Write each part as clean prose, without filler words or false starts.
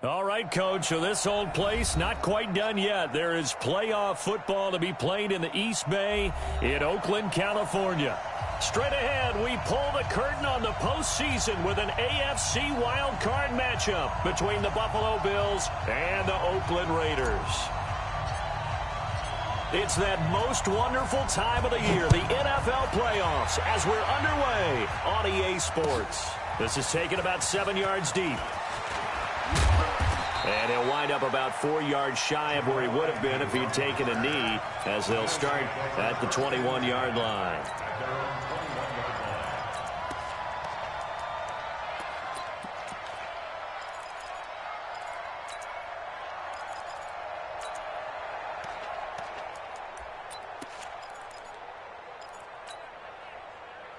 All right, Coach, so this old place not quite done yet. There is playoff football to be played in the East Bay in Oakland, California. Straight ahead, we pull the curtain on the postseason with an AFC wildcard matchup between the Buffalo Bills and the Oakland Raiders. It's that most wonderful time of the year, the NFL playoffs, as we're underway on EA Sports. This is taken about 7 yards deep. And he'll wind up about 4 yards shy of where he would have been if he'd taken a knee, as they'll start at the 21-yard line.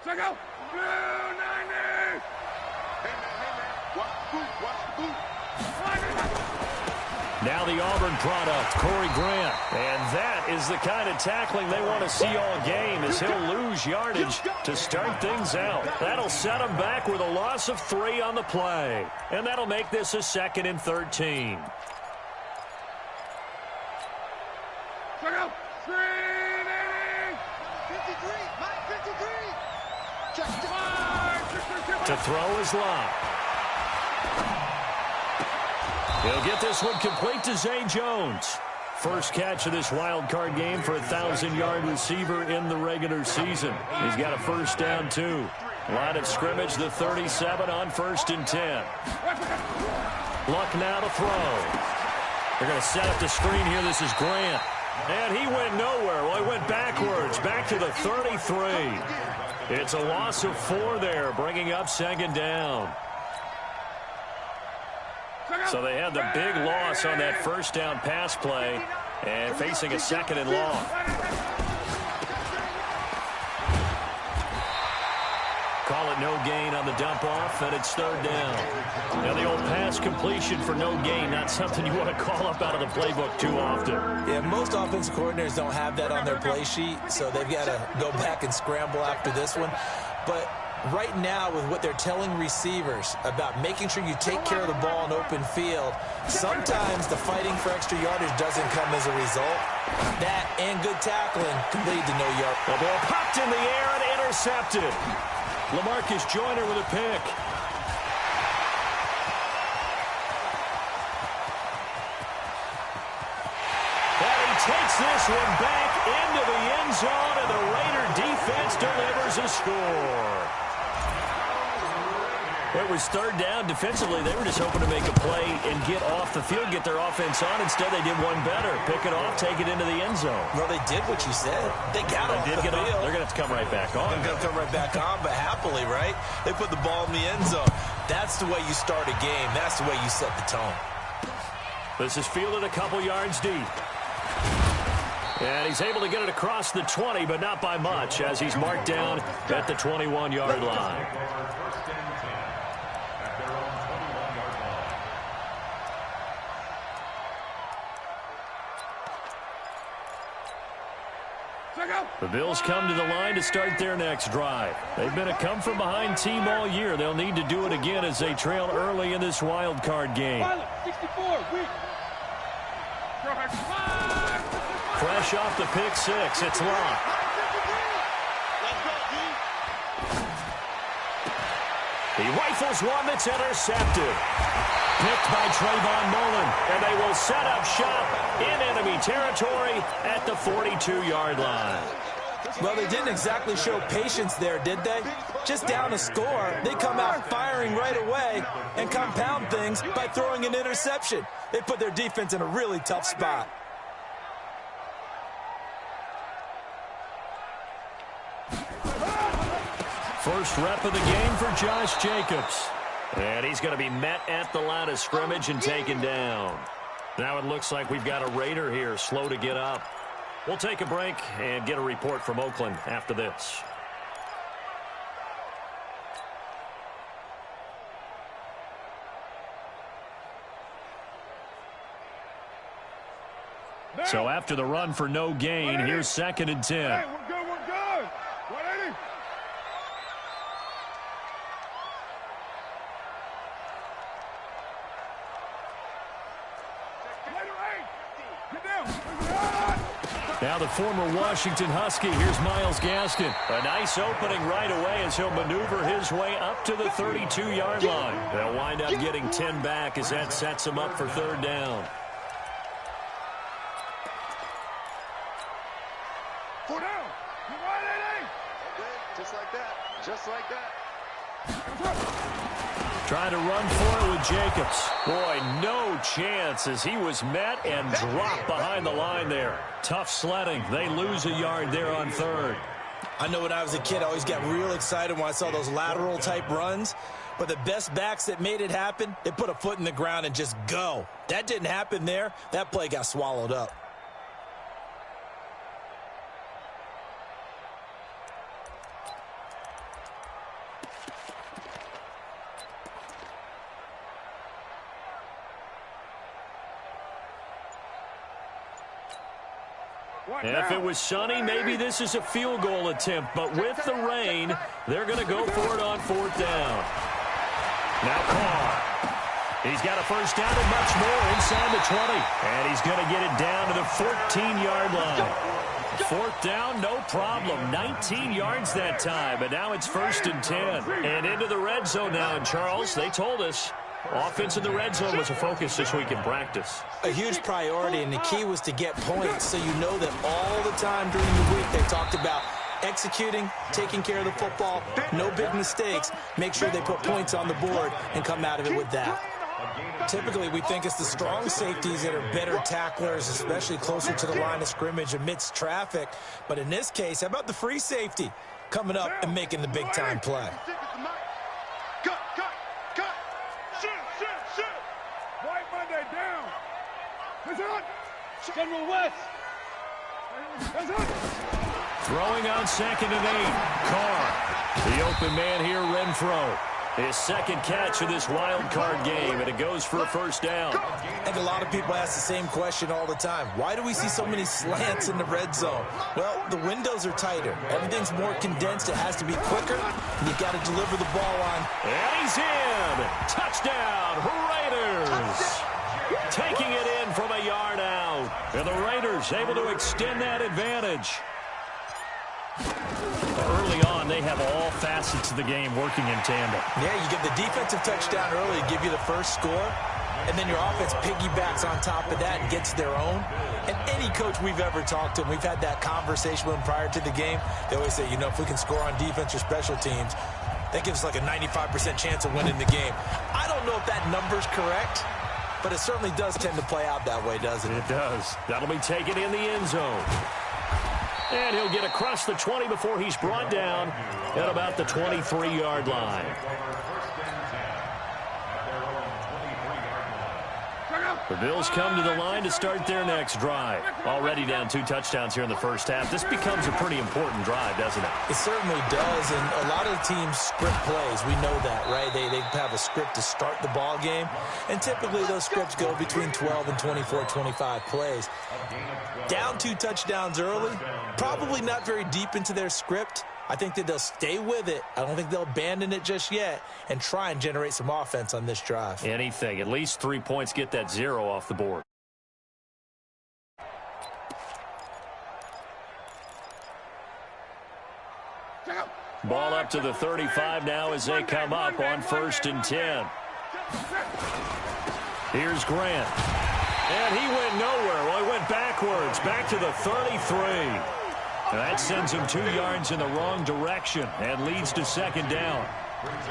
Check out! 290! Watch the boot, watch the boot. Now the Auburn product, Corey Grant. And that is the kind of tackling they want to see all game, as he'll lose yardage to start things out. That'll set him back with a loss of 3 on the play. And that'll make this a 2nd and 13. Check out! 390! 53! Mike, 53! To throw is Locke. He'll get this one complete to Zay Jones. First catch of this wild card game for a 1,000-yard receiver in the regular season. He's got a first down, too. Line of scrimmage, the 37 on 1st and 10. Luck now to throw. They're going to set up the screen here. This is Grant. And he went nowhere. Well, he went backwards, back to the 33. It's a loss of 4 there, bringing up 2nd down. So they had the big loss on that first down pass play and facing a 2nd and long. Call it no gain on the dump off, and it's 3rd down. Now the old pass completion for no gain, not something you want to call up out of the playbook too often. Yeah, most offensive coordinators don't have that on their play sheet, so they've got to go back and scramble after this one. But right now, with what they're telling receivers about making sure you take care of the ball in open field, sometimes the fighting for extra yardage doesn't come as a result. That and good tackling can lead to no yard. The ball popped in the air and intercepted. LaMarcus Joyner with a pick. And he takes this one back into the end zone, and the Raider defense delivers a score. It was 3rd down. Defensively, they were just hoping to make a play and get off the field, get their offense on. Instead, they did one better. Pick it off, take it into the end zone. Well, they did what you said. They got off the field. They're going to have to come right back on. They're going to come right back on, but happily, right? They put the ball in the end zone. That's the way you start a game. That's the way you set the tone. This is fielded a couple yards deep. And he's able to get it across the 20, but not by much, as he's marked down at the 21-yard line. The Bills come to the line to start their next drive. They've been a come-from-behind team all year. They'll need to do it again as they trail early in this wild card game. Fresh off the pick 6, it's Locke. He rifles one that's intercepted. Picked by Trayvon Mullen, and they will set up shop in enemy territory at the 42-yard line. Well, they didn't exactly show patience there, did they? Just down a score, they come out firing right away and compound things by throwing an interception. They put their defense in a really tough spot. First rep of the game for Josh Jacobs. And he's going to be met at the line of scrimmage and taken down. Now it looks like we've got a Raider here, slow to get up. We'll take a break and get a report from Oakland after this. So after the run for no gain, here's 2nd and 10. Hey, we're good, we're good. 180. Now the former Washington Husky, here's Myles Gaskin. A nice opening right away as he'll maneuver his way up to the 32-yard line. They'll wind up getting 10 back as that sets him up for third down. 4 down. You want it, okay, just like that. Just like that. Trying to run for it with Jacobs. Boy, no chance as he was met and dropped behind the line there. Tough sledding. They lose a yard there on third. I know when I was a kid, I always got real excited when I saw those lateral-type runs. But the best backs that made it happen, they put a foot in the ground and just go. That didn't happen there. That play got swallowed up. If it was sunny, maybe this is a field goal attempt. But with the rain, they're going to go for it on fourth down. Now Carr. He's got a first down and much more inside the 20. And he's going to get it down to the 14-yard line. Fourth down, no problem. 19 yards that time. But now it's 1st and 10. And into the red zone now. And Charles, they told us, offense in the red zone was a focus this week in practice. A huge priority, and the key was to get points, so you know that all the time during the week they talked about executing, taking care of the football, no big mistakes, make sure they put points on the board and come out of it with that. Typically, we think it's the strong safeties that are better tacklers, especially closer to the line of scrimmage amidst traffic. But in this case, how about the free safety coming up and making the big-time play? General West. Throwing on 2nd and 8. Carr. The open man here, Renfro. His second catch of this wild card game, and it goes for a first down. I think a lot of people ask the same question all the time. Why do we see so many slants in the red zone? Well, the windows are tighter. Everything's more condensed. It has to be quicker, and you've got to deliver the ball on. And he's in. Touchdown, Raiders. Taking it in from a yard out. And the Raiders able to extend that advantage. Early on, they have all facets of the game working in tandem. Yeah, you get the defensive touchdown early, give you the first score, and then your offense piggybacks on top of that and gets their own. And any coach we've ever talked to, and we've had that conversation with them prior to the game, they always say, you know, if we can score on defense or special teams, that gives us like a 95% chance of winning the game. I don't know if that number's correct, but it certainly does tend to play out that way, doesn't it? It does. That'll be taken in the end zone. And he'll get across the 20 before he's brought down at about the 23-yard line. The Bills come to the line to start their next drive. Already down 2 touchdowns here in the first half. This becomes a pretty important drive, doesn't it? It certainly does, and a lot of teams script plays. We know that, right? They have a script to start the ball game, and typically those scripts go between 12 and 24, 25 plays. Down 2 touchdowns early, probably not very deep into their script. I think that they'll stay with it. I don't think they'll abandon it just yet and try and generate some offense on this drive. Anything. At least 3 points, get that 0 off the board. Ball up to the 35 now as they come up on 1st and 10. Here's Grant. And he went nowhere. Well, he went backwards, back to the 33. That sends him 2 yards in the wrong direction and leads to 2nd down.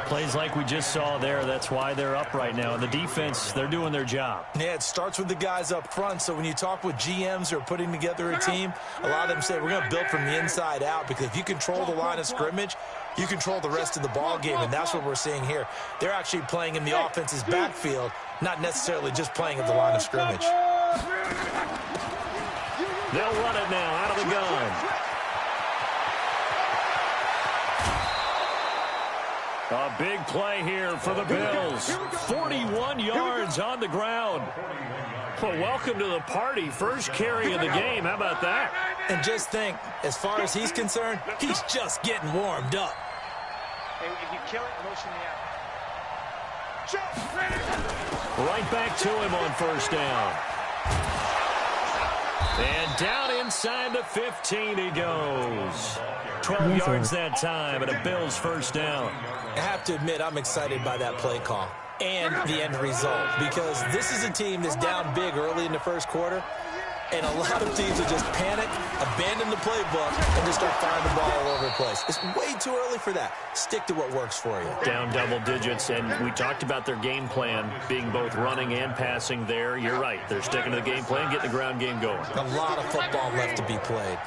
Plays like we just saw there. That's why they're up right now. And the defense, they're doing their job. Yeah, it starts with the guys up front. So when you talk with GMs who are putting together a team, a lot of them say we're going to build from the inside out, because if you control the line of scrimmage, you control the rest of the ball game, and that's what we're seeing here. They're actually playing in the offense's backfield, not necessarily just playing at the line of scrimmage. They'll run it now out of the gun. A big play here for the Bills. 41 yards on the ground. Well, welcome to the party. First carry of the game. How about that? And just think, as far as he's concerned, he's just getting warmed up. Hey, if you kill it, motion me out. Right back to him on 1st down. And down inside the 15 he goes. 12 yards that time, and a Bills first down. I have to admit, I'm excited by that play call and the end result, because this is a team that's down big early in the first quarter, and a lot of teams will just panic, abandon the playbook, and just start firing the ball all over the place. It's way too early for that. Stick to what works for you. Down double digits, and we talked about their game plan being both running and passing there. You're right. They're sticking to the game plan, getting the ground game going. A lot of football left to be played.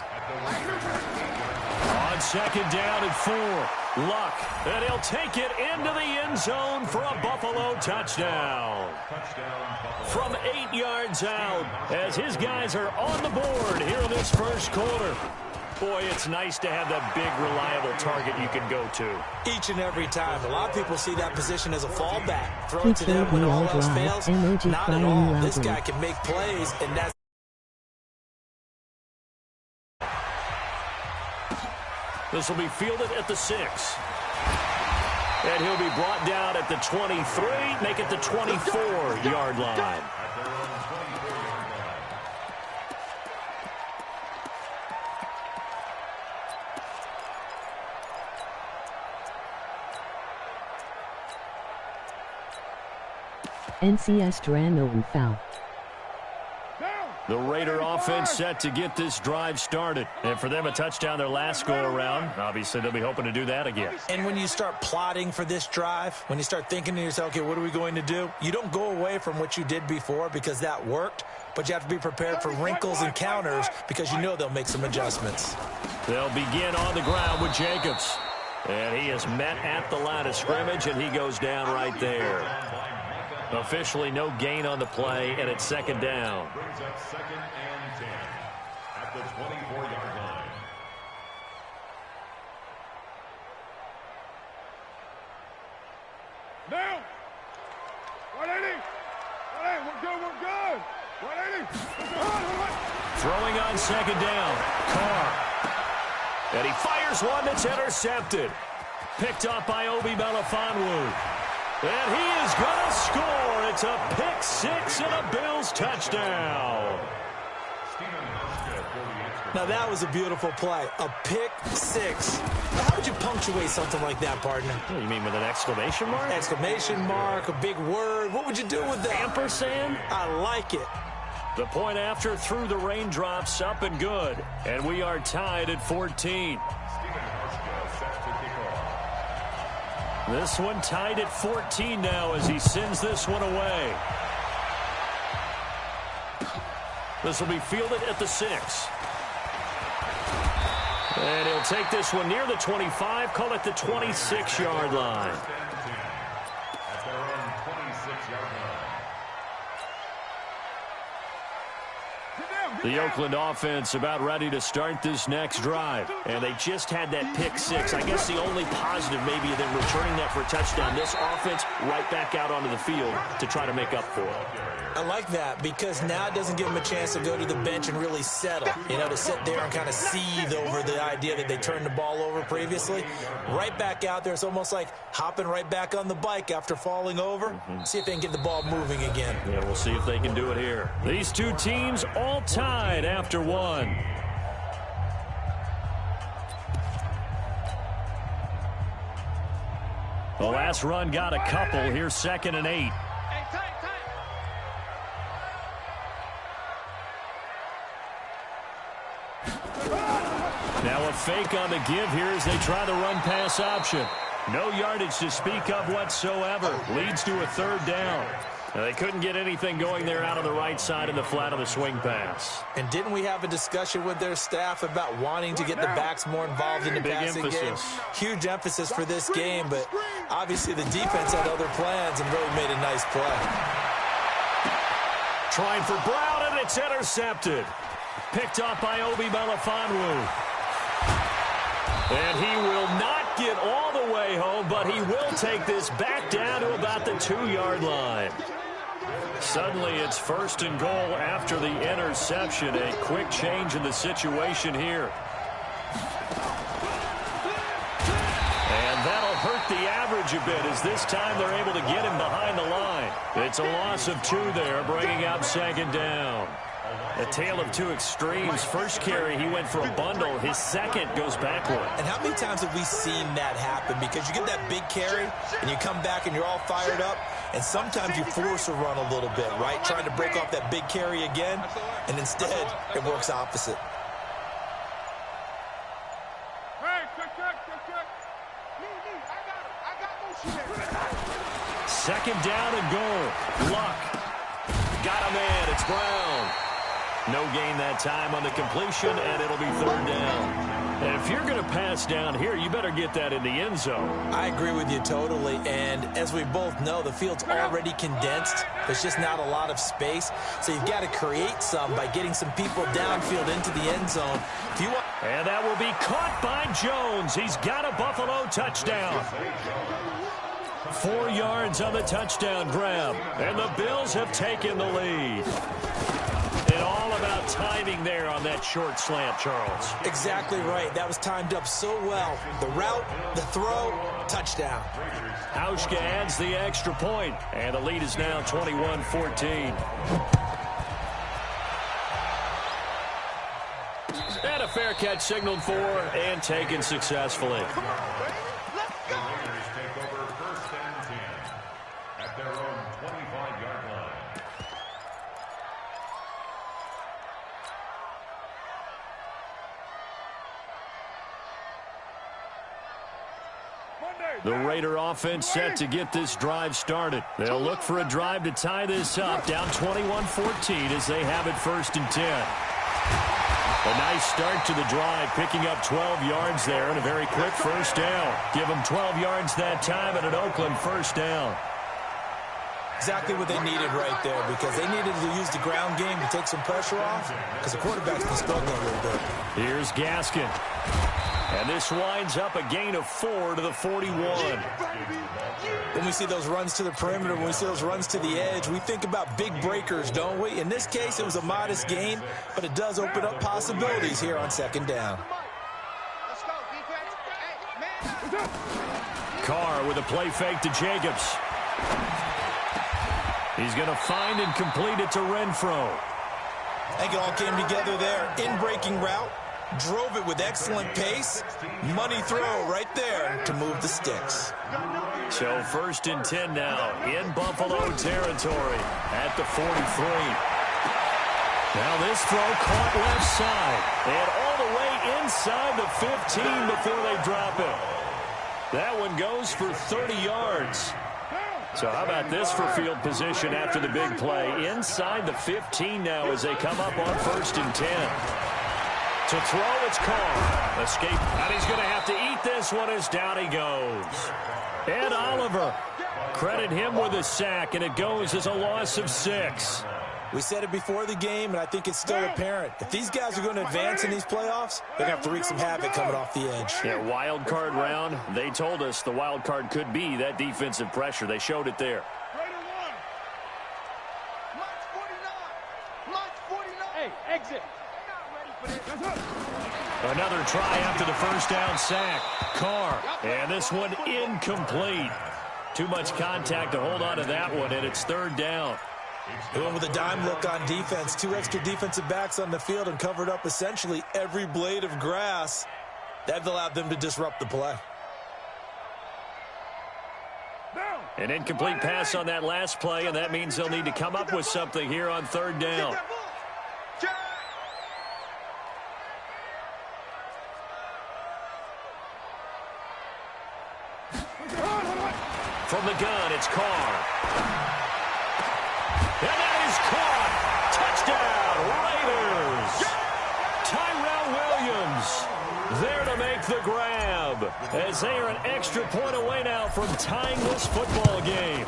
On second down and 4. Luck, and he'll take it into the end zone for a Buffalo touchdown. From 8 yards out, as his guys are on the board here in this first quarter. Boy, it's nice to have that big, reliable target you can go to. Each and every time. A lot of people see that position as a fallback. Throw it to them when all else fails. Not at all. This guy can make plays, and that's... This will be fielded at the 6. And he'll be brought down at the 23, make it the 24-yard line. NCS Drano180's foul. The Raider offense set to get this drive started. And for them, a touchdown their last go-around. Obviously, they'll be hoping to do that again. And when you start plotting for this drive, when you start thinking to yourself, okay, what are we going to do? You don't go away from what you did before because that worked, but you have to be prepared for wrinkles and counters because you know they'll make some adjustments. They'll begin on the ground with Jacobs. And he is met at the line of scrimmage, and he goes down right there. Officially no gain on the play, and it's second down. Brings up 2nd and 10 at the 24-yard line. Now, 180. 180, we're good. 180. Throwing on second down. Carr. And he fires one that's intercepted. Picked up by Obi Melifonwu. And he is going to score. It's a pick 6 and a Bills touchdown. Now, that was a beautiful play. A pick 6. How would you punctuate something like that, partner? You mean with an exclamation mark? Exclamation mark, a big word. What would you do with that? Ampersand? I like it. The point after through the raindrops, up and good. And we are tied at 14. This one tied at 14 now as he sends this one away. This will be fielded at the 6. And he'll take this one near the 25, call it the 26-yard line. At their own 26-yard line. The Oakland offense about ready to start this next drive. And they just had that pick 6. I guess the only positive maybe of them returning that for a touchdown. This offense right back out onto the field to try to make up for it. I like that because now it doesn't give them a chance to go to the bench and really settle. You know, to sit there and kind of seethe over the idea that they turned the ball over previously. Right back out there. It's almost like hopping right back on the bike after falling over. See if they can get the ball moving again. Yeah, we'll see if they can do it here. These two teams all tied after one. The last run got a couple. Here's 2nd and 8. Now a fake on the give here as they try the run-pass option. No yardage to speak of whatsoever. Leads to a 3rd down. Now, they couldn't get anything going there out on the right side of the flat of the swing pass. And didn't we have a discussion with their staff about wanting to get the backs more involved in the passing game? Huge emphasis for this game, but obviously the defense had other plans and really made a nice play. Trying for Brown, and it's intercepted. Picked up by Obi Melifonwu. And he will not get all the way home, but he will take this back down to about the 2-yard line. Suddenly it's 1st and goal after the interception. A quick change in the situation here. And that'll hurt the average a bit as this time they're able to get him behind the line. It's a loss of 2 there, bringing up 2nd down. A tale of two extremes. First carry, he went for a bundle. His second goes backward. And how many times have we seen that happen? Because you get that big carry, and you come back and you're all fired up, and sometimes you force a run a little bit, right? Trying to break off that big carry again, and instead it works opposite. Second down and goal. Luck. Got a man. It's Brown. No gain that time on the completion, and it'll be third down. And if you're going to pass down here, you better get that in the end zone. I agree with you totally. And as we both know, the field's already condensed. There's just not a lot of space. So you've got to create some by getting some people downfield into the end zone. If you want... And that will be caught by Jones. He's got a Buffalo touchdown. 4 yards on the touchdown grab. And the Bills have taken the lead. And all about timing there on that short slant, Charles. Exactly right. That was timed up so well. The route, the throw, touchdown. Hauschka adds the extra point, and the lead is now 21-14. And a fair catch signaled for and taken successfully. The Raider offense set to get this drive started. They'll look for a drive to tie this up, down 21-14 as they have it 1st and 10. A nice start to the drive, picking up 12 yards there and a very quick first down. Give them 12 yards that time and an Oakland first down. Exactly what they needed right there, because they needed to use the ground game to take some pressure off, because the quarterback's been struggling a little bit. Here's Gaskin. And this winds up a gain of 4 to the 41. When we see those runs to the perimeter, when we see those runs to the edge, we think about big breakers, don't we? In this case, it was a modest gain, but it does open up possibilities here on 2nd down. Carr with a play fake to Jacobs. He's going to find and complete it to Renfro. I think it all came together there. In-breaking route. Drove it with excellent pace. Money throw right there to move the sticks. So 1st and 10 now in Buffalo territory at the 43. Now this throw caught left side and all the way inside the 15 before they drop it. That one goes for 30 yards. So how about this for field position after the big play? Inside the 15 now as they come up on 1st and 10. To throw, it's Carr. Escape, and he's going to have to eat this one as down he goes. Ed Oliver, credit him with a sack, and it goes as a loss of 6. We said it before the game, and I think it's still apparent. If these guys are going to advance in these playoffs, they're going to have to wreak some havoc coming off the edge. Yeah, wild card round. They told us the wild card could be that defensive pressure. They showed it there. Hey, exit. Another try after the first down sack. Carr, and this one incomplete. Too much contact to hold on to that one, and it's 3rd down. They went with a dime look on defense. 2 extra defensive backs on the field and covered up essentially every blade of grass. That allowed them to disrupt the play. An incomplete pass on that last play, and that means they'll need to come up with something here on 3rd down. From the gun, it's Carr. And that is caught. Touchdown, Raiders. Tyrell Williams there to make the grab as they are an extra point away now from tying this football game.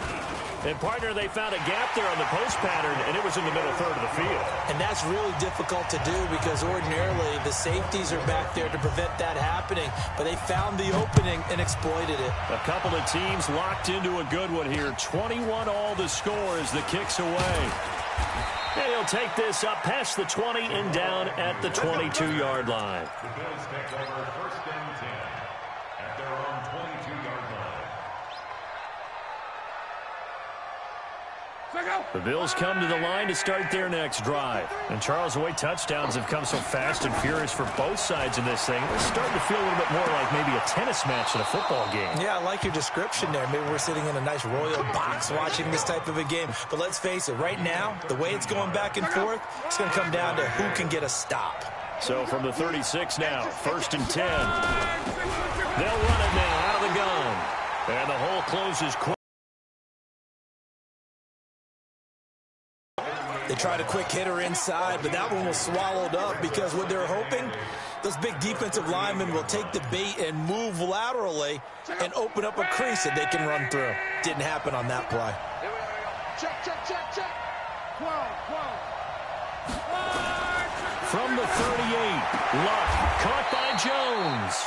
And, partner, they found a gap there on the post pattern, and it was in the middle third of the field. And that's really difficult to do because ordinarily the safeties are back there to prevent that happening. But they found the opening and exploited it. A couple of teams locked into a good one here. 21 all the score as the kick's away. And he'll take this up past the 20 and down at the 22-yard line. The Bills take over 1st and 10 at their own 22-yard line. The Bills come to the line to start their next drive. And Charles, the way touchdowns have come so fast and furious for both sides in this thing, it's starting to feel a little bit more like maybe a tennis match than a football game. Yeah, I like your description there. Maybe we're sitting in a nice royal box watching this type of a game. But let's face it, right now, the way it's going back and forth, it's going to come down to who can get a stop. So from the 36 now, 1st and 10. They'll run it now out of the gun. And the hole closes quick. They tried a quick hitter inside, but that one was swallowed up because what they're hoping, those big defensive linemen will take the bait and move laterally and open up a crease that they can run through. Didn't happen on that play. Check. 12. From the 38, Luck caught by Jones.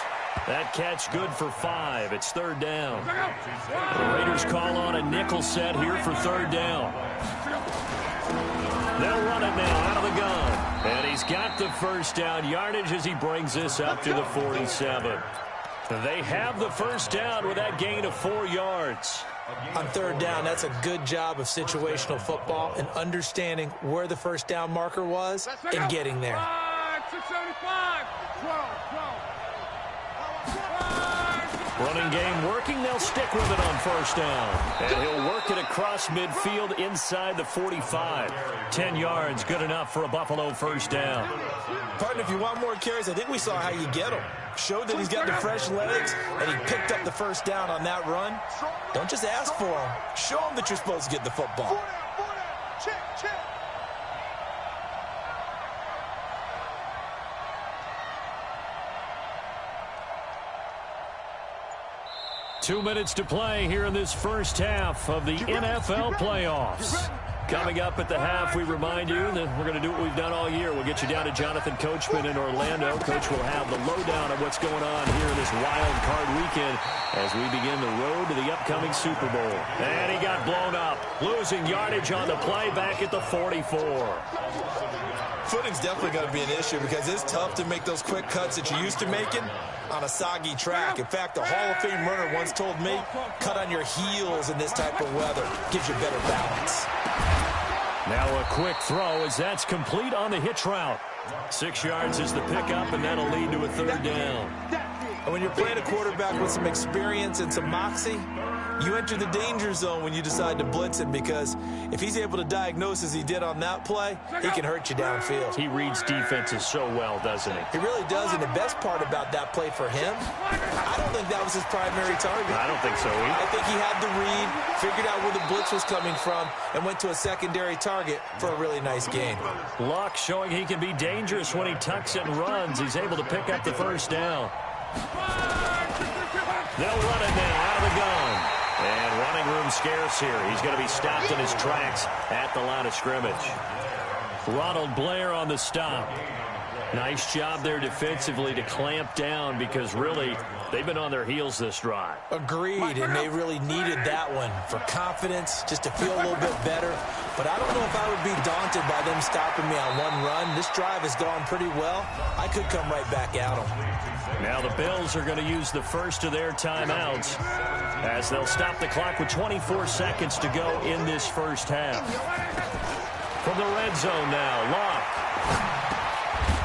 That catch good for 5. It's 3rd down. The Raiders call on a nickel set here for 3rd down. They'll run it now out of the gun. And he's got the 1st down yardage as he brings this up to the 47. They have the 1st down with that gain of 4 yards. On 3rd down, that's a good job of situational football and understanding where the 1st down marker was and getting there. 675. 12. Running game working. They'll stick with it on 1st down. And he'll work it across midfield inside the 45. 10 yards, good enough for a Buffalo 1st down. Partner, if you want more carries, I think we saw how you get them. Showed that he's got the fresh legs, and he picked up the 1st down on that run. Don't just ask for him. Show him that you're supposed to get the football. Check. 2 minutes to play here in this 1st half of the NFL playoffs. Coming up at the half, we remind you that we're going to do what we've done all year. We'll get you down to Jonathan Coachman in Orlando. Coach will have the lowdown of what's going on here in this wild card weekend as we begin the road to the upcoming Super Bowl. And he got blown up, losing yardage on the play back at the 44. Footing's definitely going to be an issue because it's tough to make those quick cuts that you're used to making on a soggy track. In fact, a Hall of Fame runner once told me, cut on your heels in this type of weather. Gives you better balance. Now a quick throw as that's complete on the hitch route. 6 yards is the pickup, and that'll lead to a 3rd down. And when you're playing a quarterback with some experience and some moxie, you enter the danger zone when you decide to blitz him because if he's able to diagnose as he did on that play, he can hurt you downfield. He reads defenses so well, doesn't he? He really does, and the best part about that play for him, I don't think that was his primary target. I don't think so either. I think he had the read, figured out where the blitz was coming from, and went to a secondary target for a really nice gain. Luck showing he can be dangerous when he tucks it and runs. He's able to pick up the 1st down. They'll run it now out of the gun. And running room scarce here. He's going to be stopped in his tracks at the line of scrimmage. Ronald Blair on the stop. Nice job there defensively to clamp down because really they've been on their heels this drive. Agreed, and they really needed that one for confidence, just to feel a little bit better. But I don't know if I would be daunted by them stopping me on one run. This drive has gone pretty well. I could come right back at them. Now the Bills are going to use the first of their timeouts as they'll stop the clock with 24 seconds to go in this 1st half. From the red zone now, Locke.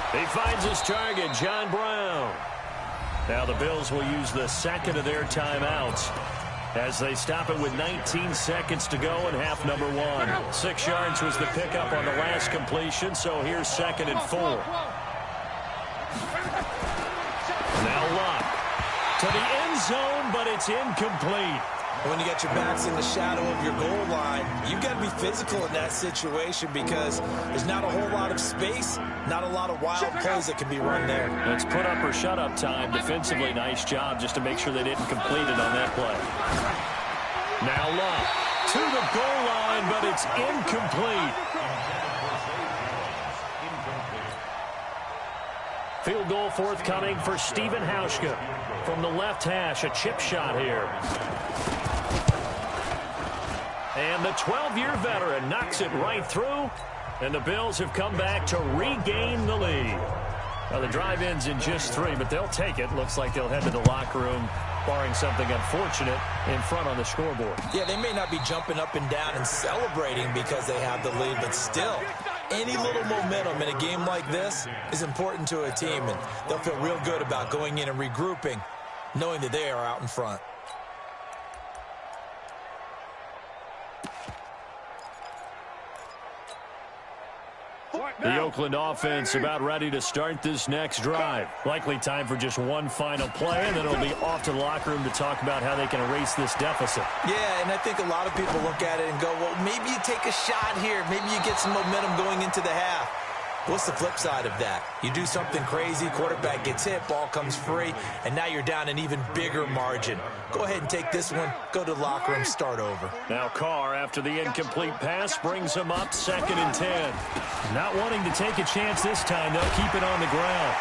He finds his target, John Brown. Now the Bills will use the 2nd of their timeouts as they stop it with 19 seconds to go in half number 1. 6 yards was the pickup on the last completion, so here's 2nd and 4. Now Locke to the end zone, but it's incomplete. When you got your backs in the shadow of your goal line, you've got to be physical in that situation because there's not a whole lot of space, not a lot of wild plays that can be run there. It's put up or shut up time. Defensively, nice job just to make sure they didn't complete it on that play. Now Locke to the goal line, but it's incomplete. Field goal forthcoming for Stephen Hauschka. From the left hash, a chip shot here. And the 12-year veteran knocks it right through, and the Bills have come back to regain the lead. Now, the drive ends in just 3, but they'll take it. Looks like they'll head to the locker room barring something unfortunate in front on the scoreboard. Yeah, they may not be jumping up and down and celebrating because they have the lead, but still, any little momentum in a game like this is important to a team, and they'll feel real good about going in and regrouping, knowing that they are out in front. The Oakland offense about ready to start this next drive. Likely time for just one final play, and then it'll be off to the locker room to talk about how they can erase this deficit. Yeah, and I think a lot of people look at it and go, well, maybe you take a shot here. Maybe you get some momentum going into the half. What's the flip side of that? You do something crazy, quarterback gets hit, ball comes free, and now you're down an even bigger margin. Go ahead and take this one, go to the locker room, start over. Now Carr, after the incomplete pass, brings him up 2nd and 10. Not wanting to take a chance this time, they'll keep it on the ground.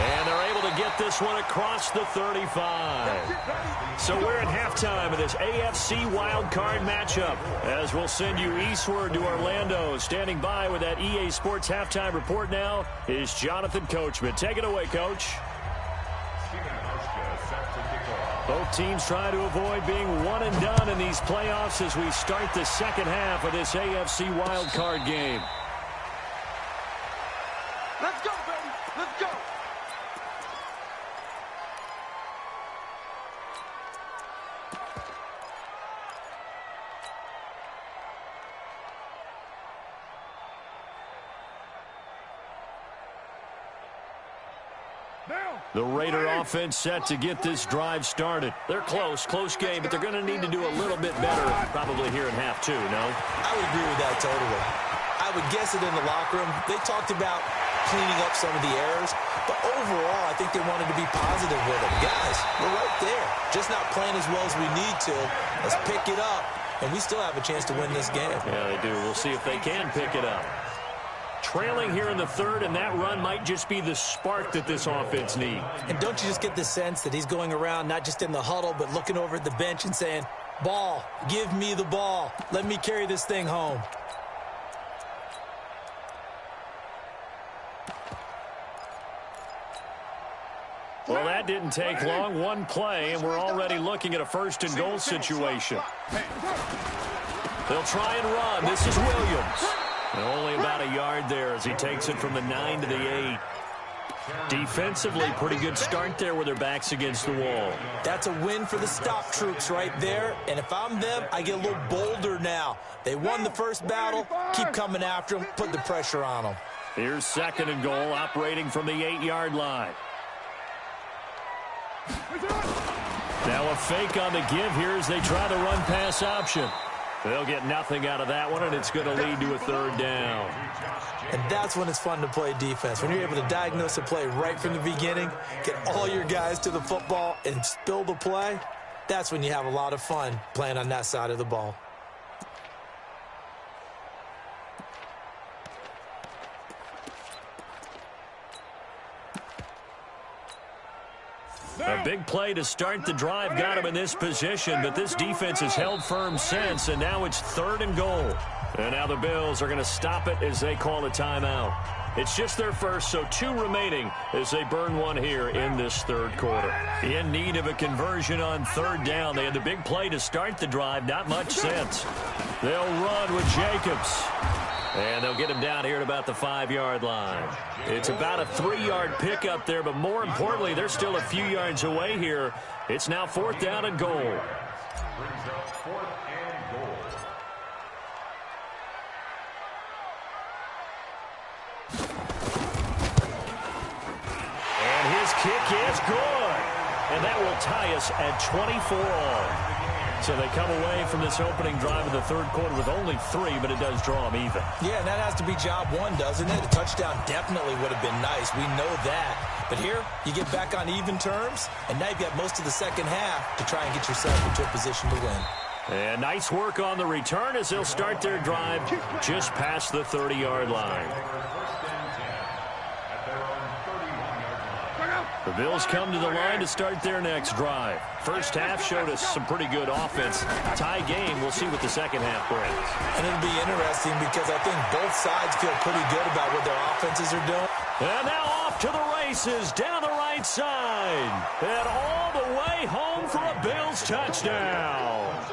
And they're able to get this one across the 35. So we're at halftime of this AFC wildcard matchup, as we'll send you eastward to Orlando. Standing by with that EA Sports halftime report now is Jonathan Coachman. Take it away, Coach. Both teams try to avoid being one and done in these playoffs as we start the second half of this AFC wildcard game. Let's go, baby. Let's go. The Raider offense set to get this drive started. They're close game, but they're going to need to do a little bit better probably here in half two, no? I would agree with that totally. I would guess it in the locker room. They talked about cleaning up some of the errors, but overall, I think they wanted to be positive with it. Guys, we're right there. Just not playing as well as we need to. Let's pick it up, and we still have a chance to win this game. Yeah, they do. We'll see if they can pick it up. Trailing here in the third, and that run might just be the spark that this offense needs. And don't you just get the sense that he's going around not just in the huddle, but looking over at the bench and saying, ball, give me the ball. Let me carry this thing home. Well, that didn't take long. One play, and we're already looking at a 1st and goal situation. They'll try and run. This is Williams. And only about a yard there as he takes it from the 9 to the 8. Defensively, pretty good start there with their backs against the wall. That's a win for the stop troops right there. And if I'm them, I get a little bolder now. They won the first battle. Keep coming after them. Put the pressure on them. Here's 2nd and goal, operating from the 8-yard line. Now a fake on the give here as they try the run-pass option. They'll get nothing out of that one, and it's going to lead to a 3rd down. And that's when it's fun to play defense. When you're able to diagnose a play right from the beginning, get all your guys to the football, and spill the play, that's when you have a lot of fun playing on that side of the ball. A big play to start the drive got him in this position, but this defense has held firm since, and now it's 3rd and goal. And now the Bills are going to stop it as they call a timeout. It's just their first, so 2 remaining as they burn one here in this 3rd quarter. In need of a conversion on 3rd down. They had the big play to start the drive, not much sense. They'll run with Jacobs. And they'll get him down here at about the 5-yard line. It's about a 3-yard pickup there, but more importantly, they're still a few yards away here. It's now 4th down and goal. Brings up 4th and goal. And his kick is good. And that will tie us at 24 all. So they come away from this opening drive of the 3rd quarter with only 3, but it does draw them even. Yeah, and that has to be job 1, doesn't it? A touchdown definitely would have been nice. We know that. But here, you get back on even terms, and now you've got most of the second half to try and get yourself into a position to win. And nice work on the return as they'll start their drive just past the 30-yard line. The Bills come to the line to start their next drive. First half showed us some pretty good offense. Tie game, we'll see what the second half brings. And it'll be interesting because I think both sides feel pretty good about what their offenses are doing. And now off to the races down the right side. line. And all the way home for a Bills touchdown.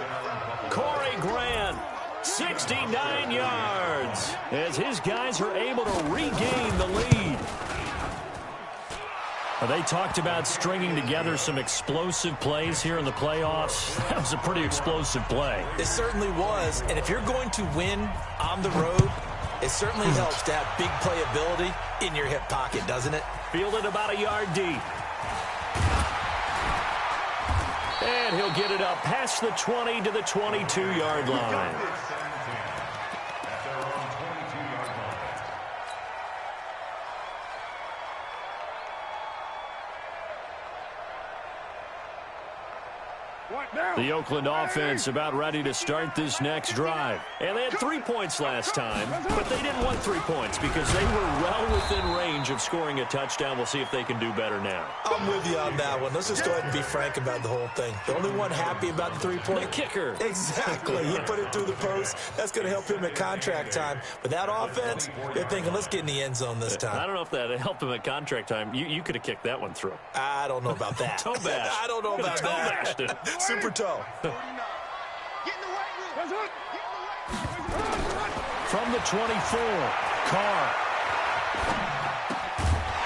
Corey Grant, 69 yards, as his guys are able to regain the lead. They talked about stringing together some explosive plays here in the playoffs. That was a pretty explosive play. It certainly was. And if you're going to win on the road, it certainly helps to have big playability in your hip pocket, doesn't it? Fielded about a yard deep. And he'll get it up past the 20 to the 22-yard line. The Oakland offense about ready to start this next drive. And they had 3 points last time, but they didn't want 3 points because they were well within range of scoring a touchdown. We'll see if they can do better now. I'm with you on that one. Let's just go ahead and be frank about the whole thing. The only one happy about the 3-point? The kicker. Exactly. He put it through the post. That's going to help him at contract time. But that offense, they're thinking, let's get in the end zone this time. I don't know if that helped him at contract time. You could have kicked that one through. I don't know about that. Toe bash. I don't know about that. Toe bashed it. Super toe. From the 24, Carr.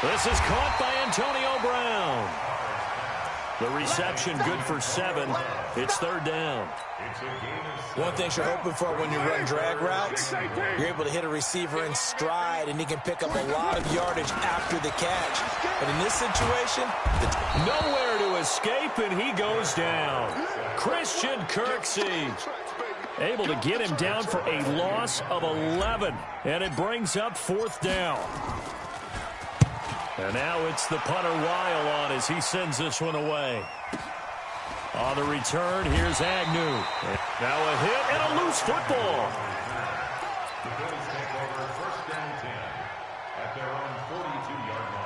This is caught by Antonio Brown. The reception good for 7. It's 3rd down. One thing you're hoping for when you run drag routes, you're able to hit a receiver in stride, and he can pick up a lot of yardage after the catch. But in this situation, nowhere to escape, and he goes down. Christian Kirksey able to get him down for a loss of 11, and it brings up 4th down. And now it's the punter Weil on as he sends this one away. On the return, here's Agnew. Now a hit and a loose football. The Bills take over 1st and 10 at their own 42-yard line.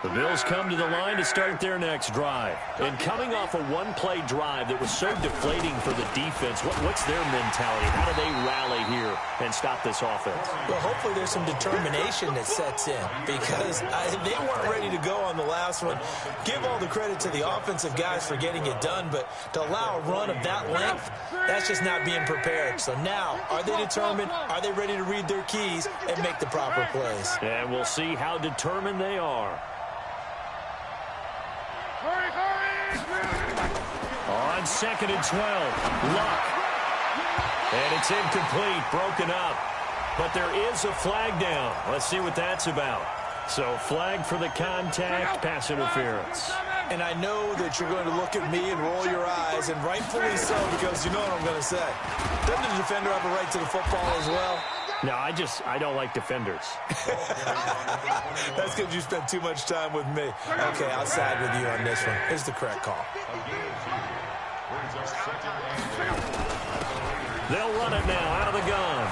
The Bills come to the line to start their next drive. And coming off a one-play drive that was so deflating for the defense, what's their mentality? How do they rally here and stop this offense? Well, hopefully there's some determination that sets in because they weren't ready to go on the last one. Give all the credit to the offensive guys for getting it done, but to allow a run of that length, that's just not being prepared. So now, are they determined? Are they ready to read their keys and make the proper plays? And we'll see how determined they are. On 2nd and 12, Luck. And it's incomplete, broken up. But there is a flag down. Let's see what that's about. So flag for the contact, pass interference. And I know that you're going to look at me and roll your eyes, and rightfully so, because you know what I'm going to say. Doesn't the defender have a right to the football as well? No, I don't like defenders. That's because you spent too much time with me. Okay, I'll side with you on this one. Here's the correct call. They'll run it now out of the gun.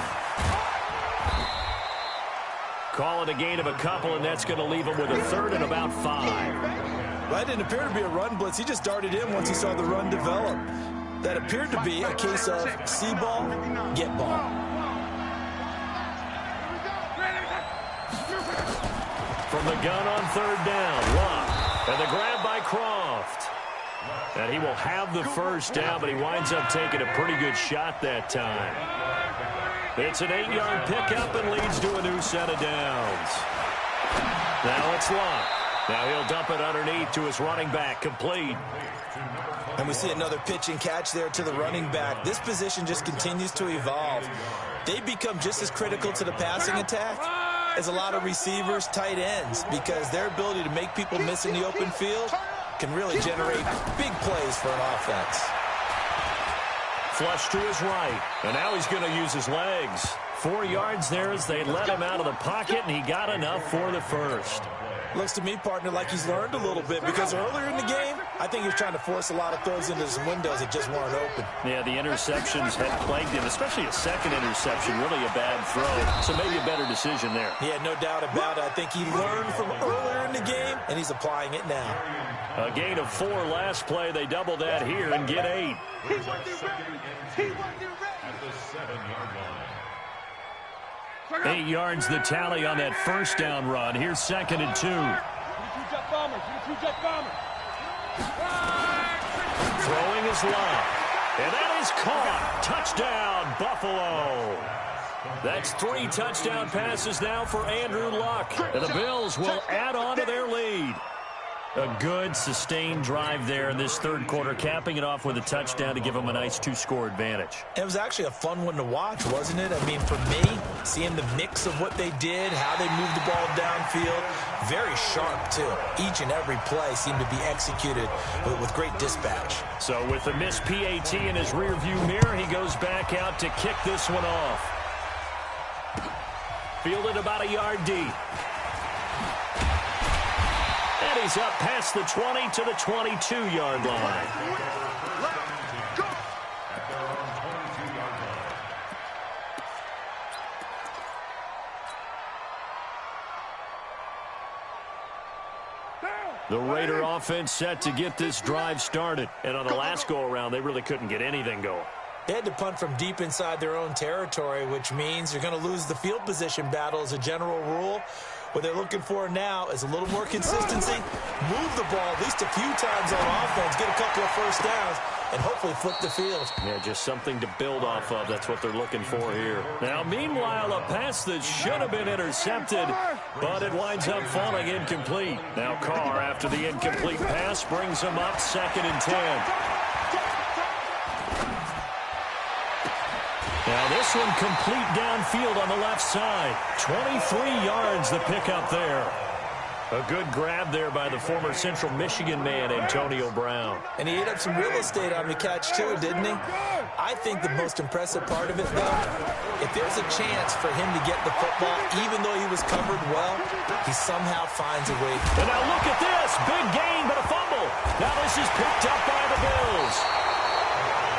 Call it a gain of a couple, and that's going to leave them with a 3rd and about 5. Well, that didn't appear to be a run blitz. He just darted in once he saw the run develop. That appeared to be a case of see ball, get ball. From the gun on 3rd down, Luck. And the grab by Croft. And he will have the 1st down, but he winds up taking a pretty good shot that time. It's an 8-yard pickup and leads to a new set of downs. Now it's Luck. Now he'll dump it underneath to his running back, complete. And we see another pitch and catch there to the running back. This position just continues to evolve. They become just as critical to the passing attack as a lot of receivers, tight ends, because their ability to make people miss in the open field can really generate big plays for an offense. Flush to his right, and now he's going to use his legs. 4 yards there as they let him out of the pocket, and he got enough for the 1st. Looks to me, partner, like he's learned a little bit because earlier in the game, I think he was trying to force a lot of throws into some windows that just weren't open. Yeah, the interceptions had plagued him, especially a second interception, really a bad throw. So maybe a better decision there. Yeah, no doubt about it. I think he learned from earlier in the game, and he's applying it now. A gain of 4 last play. They double that here and get 8. At the 7-yard line. 8 yards the tally on that 1st down run. Here's 2nd and 2. Throwing his lob. And that is caught. Touchdown, Buffalo. That's 3 touchdown passes now for Andrew Luck. And the Bills will add on to their lead. A good, sustained drive there in this third quarter, capping it off with a touchdown to give them a nice 2-score advantage. It was actually a fun one to watch, wasn't it? I mean, for me, seeing the mix of what they did, how they moved the ball downfield, very sharp, too. Each and every play seemed to be executed with great dispatch. So with the missed PAT in his rearview mirror, he goes back out to kick this one off. Fielded about a yard deep. And he's up past the 20 to the 22-yard line. The Raider offense set to get this drive started. And on the last go-around, they really couldn't get anything going. They had to punt from deep inside their own territory, which means you're going to lose the field position battle as a general rule. What they're looking for now is a little more consistency, move the ball at least a few times on offense, get a couple of first downs, and hopefully flip the field. Yeah, just something to build off of. That's what they're looking for here. Now, meanwhile, a pass that should have been intercepted, but it winds up falling incomplete. Now, Carr, after the incomplete pass, brings him up 2nd and 10. Now this one complete downfield on the left side. 23 yards the pickup there. A good grab there by the former Central Michigan man, Antonio Brown. And he ate up some real estate on the catch too, didn't he? I think the most impressive part of it, though, if there's a chance for him to get the football, even though he was covered well, he somehow finds a way. And now look at this. Big gain, but a fumble. Now this is picked up by the Bills.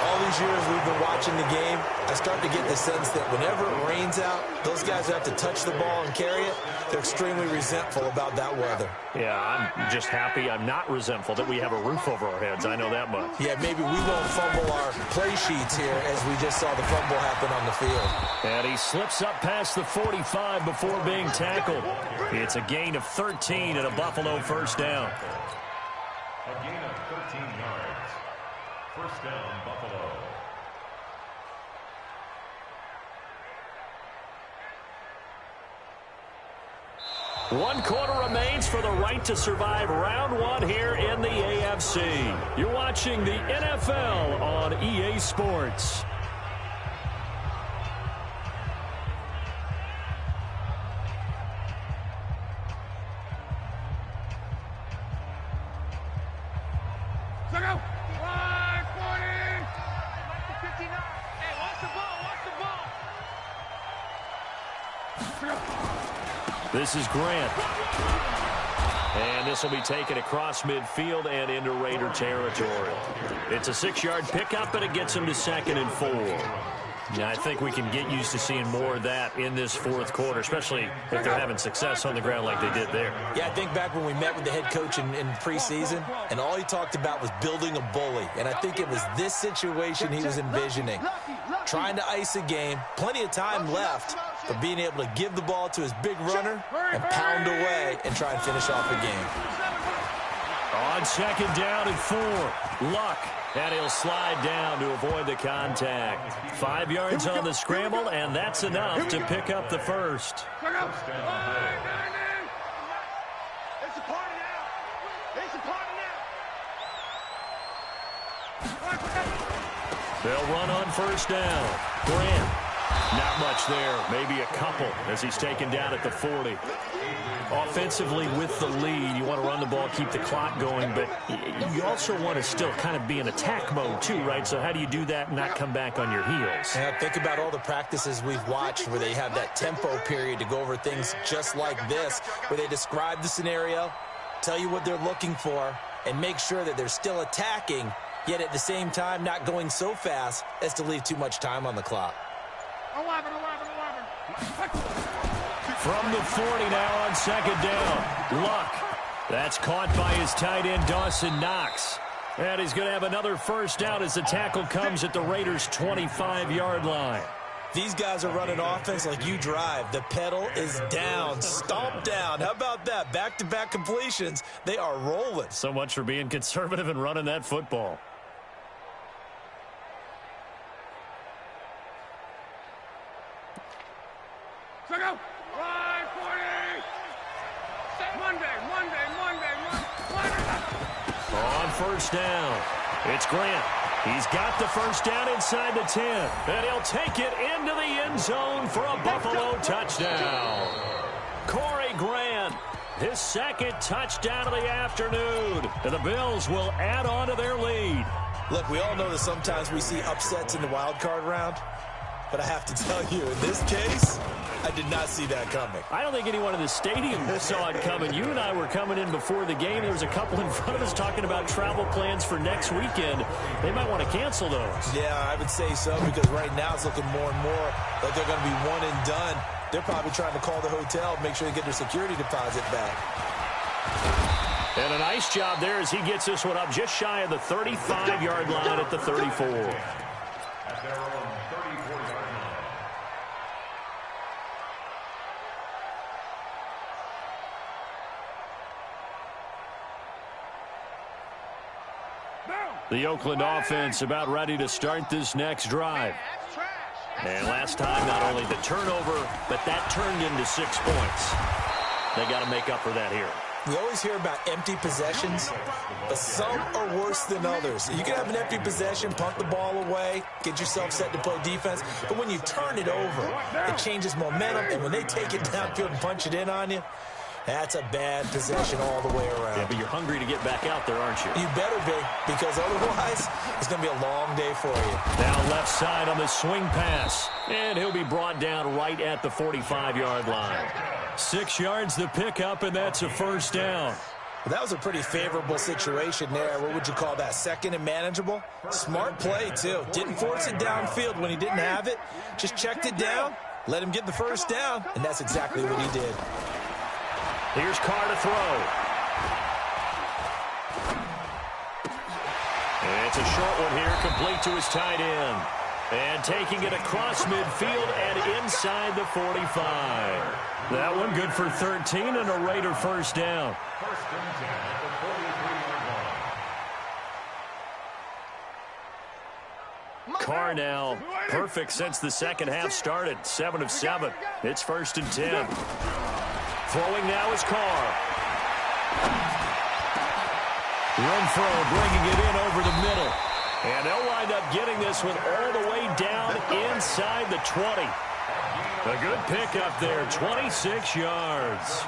All these years we've been watching the game, I start to get the sense that whenever it rains out, those guys who have to touch the ball and carry it, they're extremely resentful about that weather. Yeah, I'm just happy I'm not resentful that we have a roof over our heads. I know that much. Yeah, maybe we won't fumble our play sheets here as we just saw the fumble happen on the field. And he slips up past the 45 before being tackled. It's a gain of 13 and a Buffalo first down. A gain of 13 yards. First down, Buffalo. One quarter remains for the right to survive round 1 here in the AFC. You're watching the NFL on EA Sports. Check out. 540. 59. Hey, watch the ball. Watch the ball. This is Grant. And this will be taken across midfield and into Raider territory. It's a 6-yard pickup, and it gets him to 2nd and 4. Yeah, I think we can get used to seeing more of that in this fourth quarter, especially if they're having success on the ground like they did there. Yeah, I think back when we met with the head coach in preseason, and all he talked about was building a bully. And I think it was this situation he was envisioning. Trying to ice a game, plenty of time left, but being able to give the ball to his big runner and pound away and try and finish off a game. On 2nd down and 4, Luck. And he'll slide down to avoid the contact. 5 yards on the scramble, and that's enough to pick up the first. It's a party now. It's a party now. They'll run on first down. Grant. Not much there. Maybe a couple as he's taken down at the 40. Offensively with the lead, you want to run the ball, keep the clock going, but you also want to still kind of be in attack mode too, right? So how do you do that and not come back on your heels? Yeah, think about all the practices we've watched where they have that tempo period to go over things just like this, where they describe the scenario, tell you what they're looking for, and make sure that they're still attacking, yet at the same time not going so fast as to leave too much time on the clock. 11. From the 40 now on 2nd down. Luck. That's caught by his tight end, Dawson Knox. And he's going to have another first down as the tackle comes at the Raiders' 25-yard line. These guys are running offense like you drive. The pedal is down, stomped down. How about that? Back-to-back completions. They are rolling. So much for being conservative and running that football. Go. 540. Monday. On first down, it's Grant. He's got the first down inside the 10, and he'll take it into the end zone for a Buffalo touchdown. Corey Grant, his second touchdown of the afternoon, and the Bills will add on to their lead. Look, we all know that sometimes we see upsets in the wild card round, but I have to tell you, in this case, I did not see that coming. I don't think anyone in the stadium saw it coming. You and I were coming in before the game. There was a couple in front of us talking about travel plans for next weekend. They might want to cancel those. Yeah, I would say so, because right now it's looking more and more like they're going to be one and done. They're probably trying to call the hotel, make sure they get their security deposit back. And a nice job there as he gets this one up just shy of the 35-yard line at the 34. At their own 34-yard line. The Oakland offense about ready to start this next drive. And last time, not only the turnover, but that turned into 6 points. They got to make up for that here. We always hear about empty possessions, but some are worse than others. You can have an empty possession, punt the ball away, get yourself set to play defense, but when you turn it over, it changes momentum, and when they take it downfield and punch it in on you, that's a bad possession all the way around. Yeah, but you're hungry to get back out there, aren't you? You better be, because otherwise it's going to be a long day for you. Now left side on the swing pass, and he'll be brought down right at the 45-yard line. 6 yards the pickup, and that's a first down. Well, that was a pretty favorable situation there. What would you call that, second and manageable? Smart play, too. Didn't force it downfield when he didn't have it. Just checked it down, let him get the first down, and that's exactly what he did. Here's Carr to throw. It's a short one here, complete to his tight end. And taking it across midfield and inside the 45. That one good for 13 and a Raider first down. First and 10 at the 43-yard line. Carr now perfect since the second half started. 7 of 7. It's first and 10. Throwing now is Carr. Renfro bringing it in over the middle. And they'll wind up getting this one all the way down inside the 20. A good pickup there, 26 yards.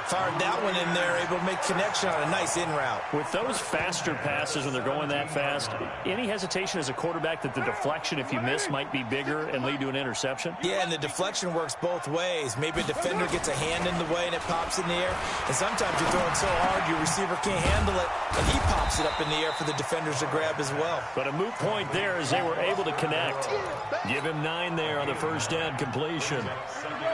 Fired that one in there, able to make connection on a nice in route. With those faster passes when they're going that fast, any hesitation as a quarterback that the deflection, if you miss, might be bigger and lead to an interception? Yeah, and the deflection works both ways. Maybe a defender gets a hand in the way and it pops in the air. And sometimes you're throwing so hard your receiver can't handle it, and he pops it up in the air for the defenders to grab as well. But a moot point there as they were able to connect. Give him 9 there on the first down completion.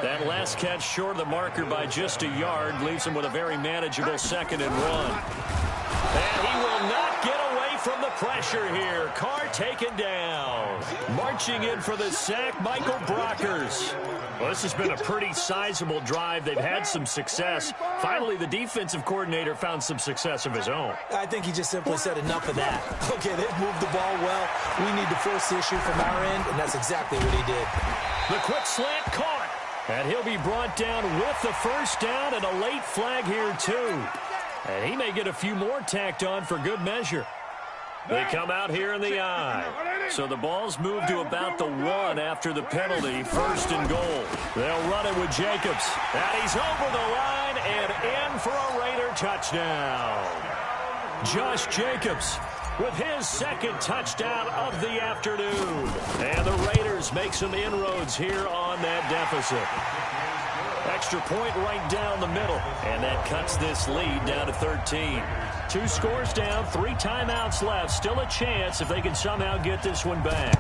That last catch short of the marker by just a yard leaves him with a very manageable second and run. And he will not get away from the pressure here. Carr taken down. Marching in for the sack, Michael Brockers. Well, this has been a pretty sizable drive. They've had some success. Finally, the defensive coordinator found some success of his own. I think he just simply said enough of that. Okay, they've moved the ball well. We need to force the issue from our end, and that's exactly what he did. The quick slant caught. And he'll be brought down with the first down and a late flag here, too. And he may get a few more tacked on for good measure. They come out here in the I. So the ball's moved to about the 1 after the penalty, first and goal. They'll run it with Jacobs. And he's over the line and in for a Raider touchdown. Josh Jacobs with his second touchdown of the afternoon. And the Raiders make some inroads here on that deficit. Extra point right down the middle. And that cuts this lead down to 13. 2 scores down, 3 timeouts left. Still a chance if they can somehow get this one back.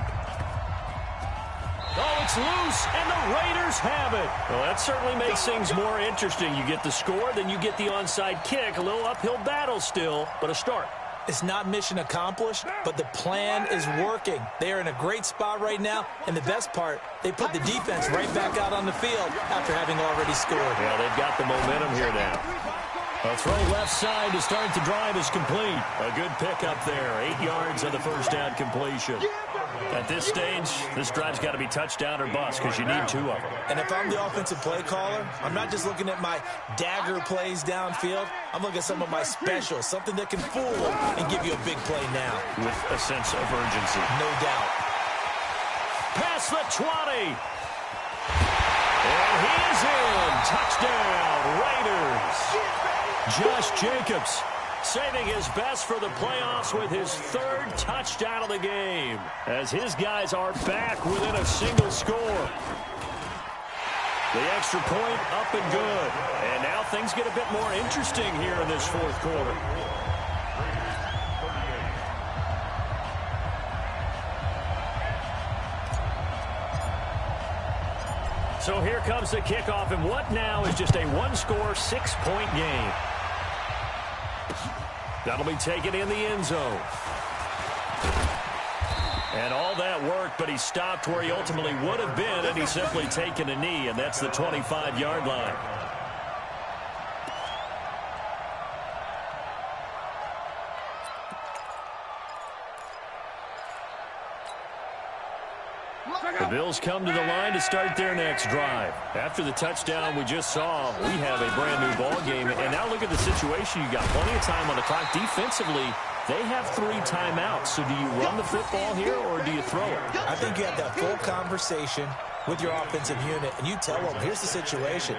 Oh, it's loose, and the Raiders have it. Well, that certainly makes things more interesting. You get the score, then you get the onside kick. A little uphill battle still, but a start. It's not mission accomplished, but the plan is working. They are in a great spot right now, and the best part, they put the defense right back out on the field after having already scored. Yeah, they've got the momentum here now. A throw left side to start the drive is complete. A good pickup there. 8 yards on the first down completion. At this stage, this drive's got to be touchdown or bust because you need 2 of them. And if I'm the offensive play caller, I'm not just looking at my dagger plays downfield. I'm looking at some of my specials, something that can fool them and give you a big play now. With a sense of urgency. No doubt. Past the 20. And he is in. Touchdown, Raiders. Josh Jacobs saving his best for the playoffs with his 3rd touchdown of the game as his guys are back within a single score. The extra point up and good. And now things get a bit more interesting here in this 4th quarter. So here comes the kickoff, and what now is just a 1-score, 6-point game. That'll be taken in the end zone. And all that worked, but he stopped where he ultimately would have been, and he's simply taken a knee, and that's the 25-yard line. The Bills come to the line to start their next drive. After the touchdown we just saw, we have a brand-new ball game. And now look at the situation. You got plenty of time on the clock. Defensively, they have 3 timeouts. So do you run the football here or do you throw it? I think you have that full conversation with your offensive unit, and you tell them, here's the situation.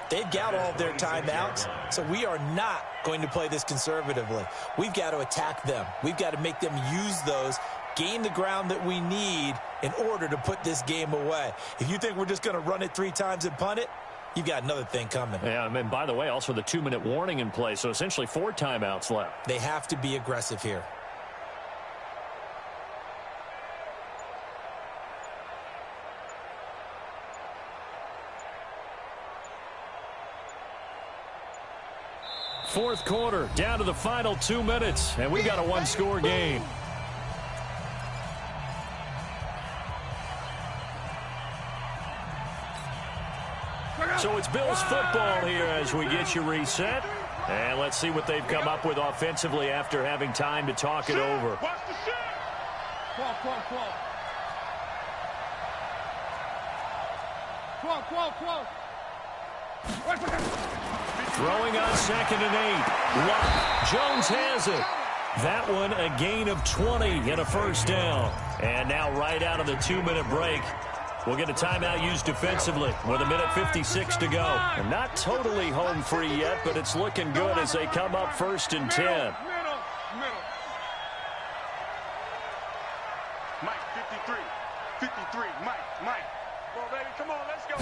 They've got all of their timeouts, so we are not going to play this conservatively. We've got to attack them. We've got to make them use those, gain the ground that we need in order to put this game away. If you think we're just going to run it 3 times and punt it, you've got another thing coming. Yeah, and by the way, also the 2-minute warning in play, so essentially 4 timeouts left. They have to be aggressive here. Fourth quarter, down to the final 2 minutes, and we've got a 1-score game. So it's Bills football here as we get you reset. And let's see what they've come up with offensively after having time to talk it over. Throwing on 2nd and 8. Watt. Jones has it. That one a gain of 20 and a first down. And now right out of the 2-minute break, we'll get a timeout used defensively with 1:56 to go. And not totally home free yet, but it's looking good as they come up 1st and 10. Middle. Mike, 53, Mike. Come on, baby, come on, let's go.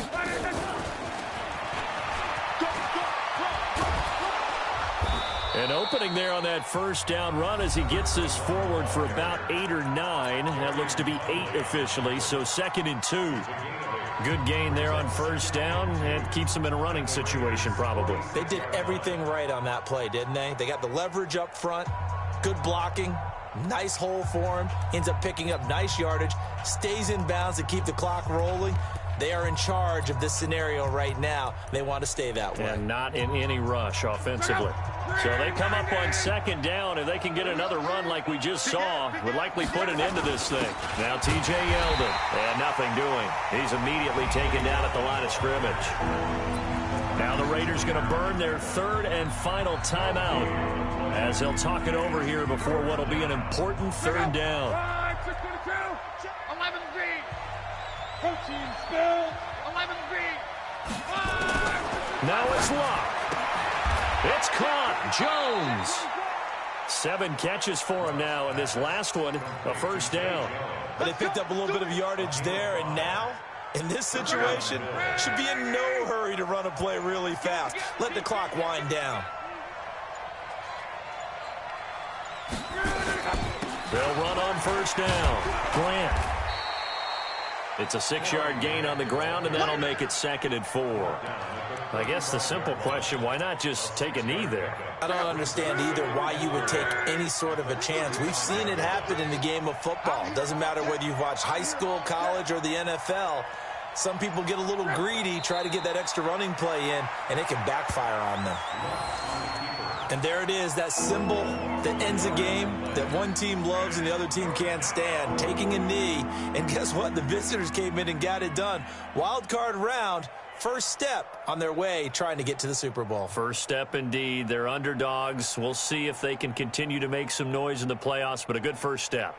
An opening there on that first down run as he gets this forward for about 8 or 9. That looks to be 8 officially, so 2nd and 2. Good gain there on first down and keeps them in a running situation probably. They did everything right on that play, didn't they? They got the leverage up front, good blocking, nice hole for him, ends up picking up nice yardage, stays in bounds to keep the clock rolling. They are in charge of this scenario right now. They want to stay that way. And not in any rush offensively. So they come up on 2nd down. If they can get another run like we just saw, would likely put an end to this thing. Now T.J. Yeldon, and nothing doing. He's immediately taken down at the line of scrimmage. Now the Raiders going to burn their 3rd and final timeout as they'll talk it over here before what will be an important 3rd down. 11B. Coaching spill. 11B. Now it's locked. It's caught. Jones. 7 catches for him now, and this last one, a first down. But they picked up a little bit of yardage there, and now, in this situation, should be in no hurry to run a play really fast. Let the clock wind down. They'll run on first down. Grant. It's a 6-yard gain on the ground, and that'll make it 2nd and 4. I guess the simple question, why not just take a knee there? I don't understand either why you would take any sort of a chance. We've seen it happen in the game of football. It doesn't matter whether you've watched high school, college, or the NFL. Some people get a little greedy, try to get that extra running play in, and it can backfire on them. And there it is, that symbol that ends a game that one team loves and the other team can't stand, taking a knee. And guess what? The visitors came in and got it done. Wild card round, first step on their way trying to get to the Super Bowl. First step indeed. They're underdogs. We'll see if they can continue to make some noise in the playoffs, but a good first step.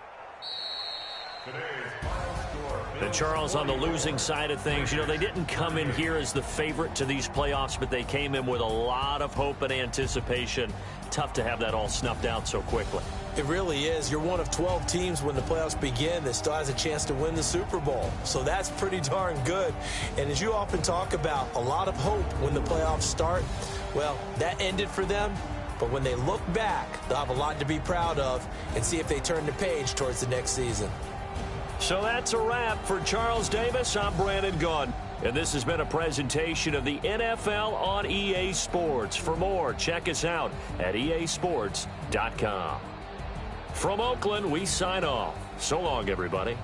And Charles, on the losing side of things, you know, they didn't come in here as the favorite to these playoffs, but they came in with a lot of hope and anticipation. Tough to have that all snuffed out so quickly. It really is. You're one of 12 teams when the playoffs begin that still has a chance to win the Super Bowl. So that's pretty darn good. And as you often talk about, a lot of hope when the playoffs start. Well, that ended for them. But when they look back, they'll have a lot to be proud of and see if they turn the page towards the next season. So that's a wrap for Charles Davis. I'm Brandon Gunn. And this has been a presentation of the NFL on EA Sports. For more, check us out at easports.com. From Oakland, we sign off. So long, everybody.